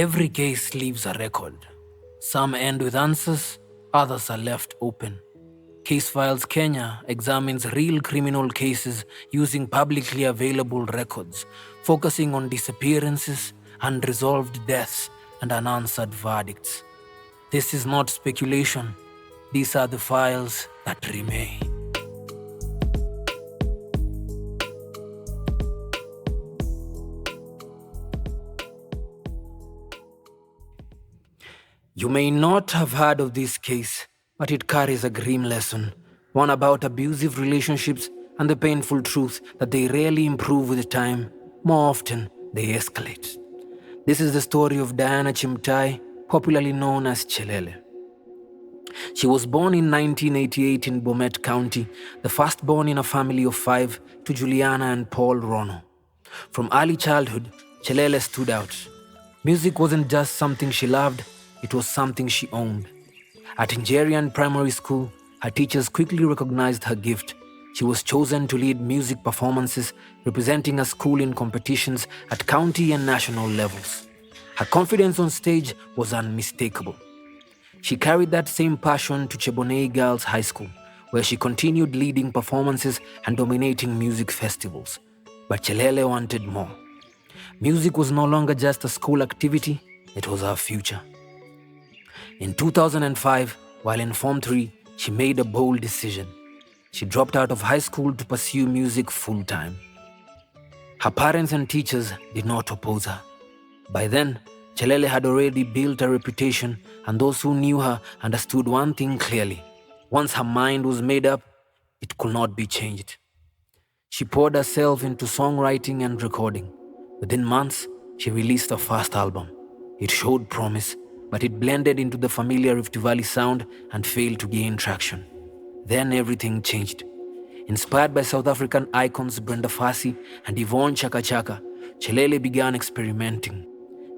Every case leaves a record. Some end with answers, others are left open. Case Files Kenya examines real criminal cases using publicly available records, focusing on disappearances, unresolved deaths, and unanswered verdicts. This is not speculation. These are the files that remain. You may not have heard of this case, but it carries a grim lesson, one about abusive relationships and the painful truth that they rarely improve with time. More often, they escalate. This is the story of Diana Chimutai, popularly known as Chelele. She was born in 1988 in Bomet County, the firstborn in a family of 5 to Juliana and Paul Rono. From early childhood, Chelele stood out. Music wasn't just something she loved, it was something she owned. At Nigerian primary school, her teachers quickly recognized her gift. She was chosen to lead music performances, representing her school in competitions at county and national levels. Her confidence on stage was unmistakable. She carried that same passion to Chebonei Girls High School, where she continued leading performances and dominating music festivals. But Chelele wanted more. Music was no longer just a school activity, it was her future. In 2005, while in Form 3, she made a bold decision. She dropped out of high school to pursue music full-time. Her parents and teachers did not oppose her. By then, Chelele had already built a reputation, and those who knew her understood one thing clearly. Once her mind was made up, it could not be changed. She poured herself into songwriting and recording. Within months, she released her first album. It showed promise, but it blended into the familiar Rift Valley sound and failed to gain traction. Then everything changed. Inspired by South African icons Brenda Fassie and Yvonne Chaka Chaka, Chelele began experimenting.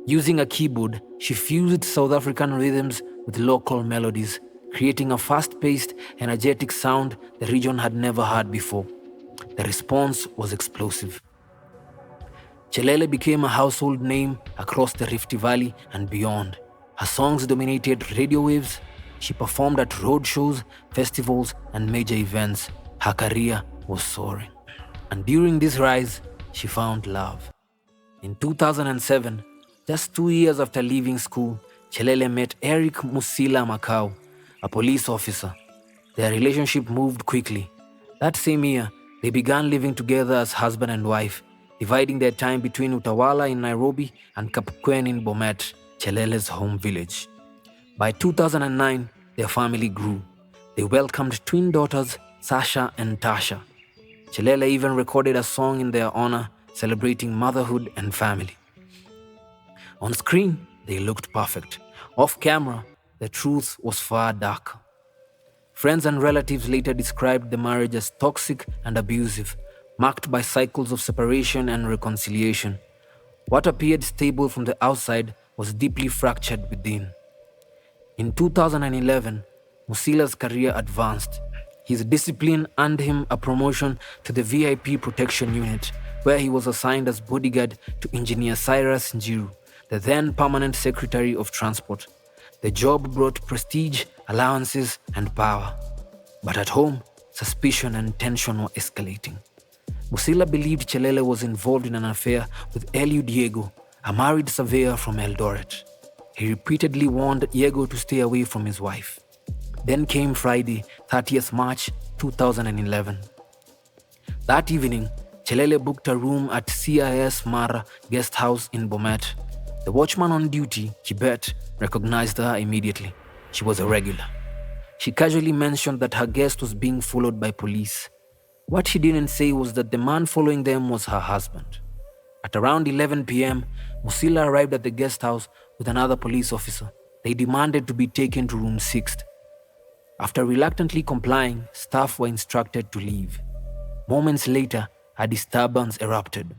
Using a keyboard, she fused South African rhythms with local melodies, creating a fast-paced, energetic sound the region had never heard before. The response was explosive. Chelele became a household name across the Rift Valley and beyond. Her songs dominated radio waves. She performed at road shows, festivals, and major events. Her career was soaring. And during this rise, she found love. In 2007, just 2 years after leaving school, Chelele met Eric Musila Macau, a police officer. Their relationship moved quickly. That same year, they began living together as husband and wife, dividing their time between Utawala in Nairobi and Kapkwen in Bomet, Chelele's home village. By 2009, their family grew. They welcomed twin daughters, Sasha and Tasha. Chelele even recorded a song in their honor, celebrating motherhood and family. On screen, they looked perfect. Off camera, the truth was far darker. Friends and relatives later described the marriage as toxic and abusive, marked by cycles of separation and reconciliation. What appeared stable from the outside was deeply fractured within. In 2011, Musila's career advanced. His discipline earned him a promotion to the VIP Protection Unit, where he was assigned as bodyguard to Engineer Cyrus Njiru, the then Permanent Secretary of Transport. The job brought prestige, allowances, and power. But at home, suspicion and tension were escalating. Musila believed Chelele was involved in an affair with Eliud Diego, a married surveyor from Eldoret. He repeatedly warned Diego to stay away from his wife. Then came Friday, 30th March 2011. That evening, Chelele booked a room at CIS Mara guest house in Bomet. The watchman on duty, Kibet, recognized her immediately. She was a regular. She casually mentioned that her guest was being followed by police. What she didn't say was that the man following them was her husband. At around 11 p.m., Musila arrived at the guest house with another police officer. They demanded to be taken to room 6. After reluctantly complying, staff were instructed to leave. Moments later, a disturbance erupted.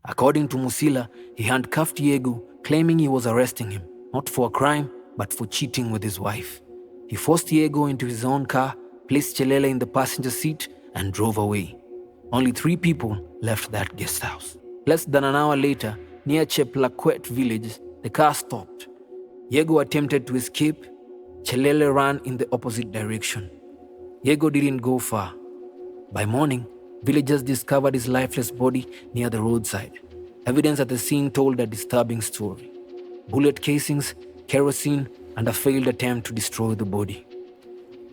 According to Musila, he handcuffed Diego, claiming he was arresting him, not for a crime, but for cheating with his wife. He forced Diego into his own car, placed Chelele in the passenger seat, and drove away. Only 3 people left that guest house. Less than an hour later, Near Cheplaquet village, the car stopped. Yego attempted to escape. Chelele ran in the opposite direction. Yego didn't go far. By morning, villagers discovered his lifeless body near the roadside. Evidence at the scene told a disturbing story. Bullet casings, kerosene, and a failed attempt to destroy the body.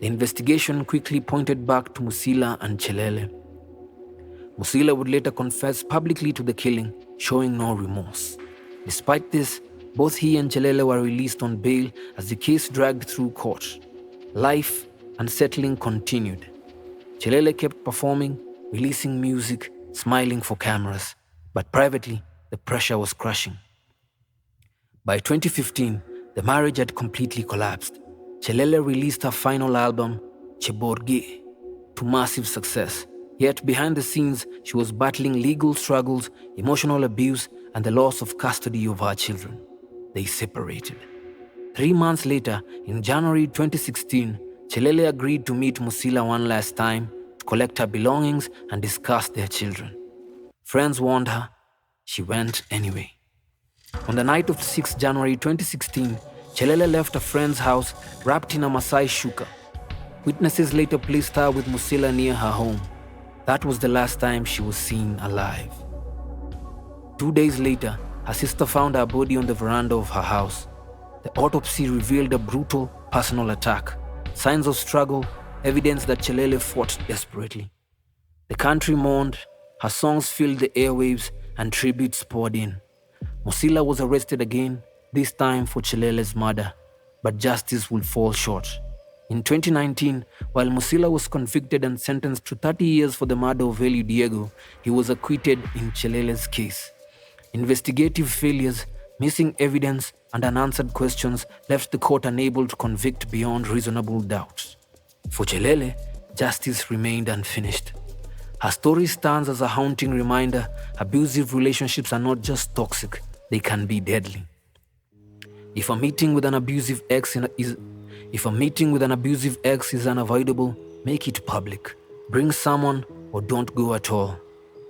The investigation quickly pointed back to Musila and Chelele. Musila would later confess publicly to the killing, showing no remorse. Despite this, both he and Chelele were released on bail as the case dragged through court. Life and settling continued. Chelele kept performing, releasing music, smiling for cameras. But privately, the pressure was crushing. By 2015, the marriage had completely collapsed. Chelele released her final album, Cheborge, to massive success. Yet behind the scenes, she was battling legal struggles, emotional abuse, and the loss of custody of her children. They separated. 3 months later, in January 2016, Chelele agreed to meet Musila one last time to collect her belongings and discuss their children. Friends warned her. She went anyway. On the night of 6 January 2016, Chelele left a friend's house wrapped in a Maasai shuka. Witnesses later placed her with Musila near her home. That was the last time she was seen alive. 2 days later, her sister found her body on the veranda of her house. The autopsy revealed a brutal personal attack, signs of struggle, evidence that Chelele fought desperately. The country mourned, her songs filled the airwaves, and tributes poured in. Musila was arrested again, this time for Chelele's murder, but justice would fall short. In 2019, while Musila was convicted and sentenced to 30 years for the murder of Eli Diego, he was acquitted in Chelele's case. Investigative failures, missing evidence, and unanswered questions left the court unable to convict beyond reasonable doubt. For Chelele, justice remained unfinished. Her story stands as a haunting reminder: abusive relationships are not just toxic, they can be deadly. If a meeting with an abusive ex is unavoidable, make it public. Bring someone or don't go at all.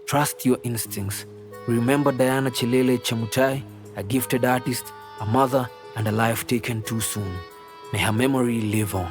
Trust your instincts. Remember Diana Chelele Chimutai, a gifted artist, a mother, and a life taken too soon. May her memory live on.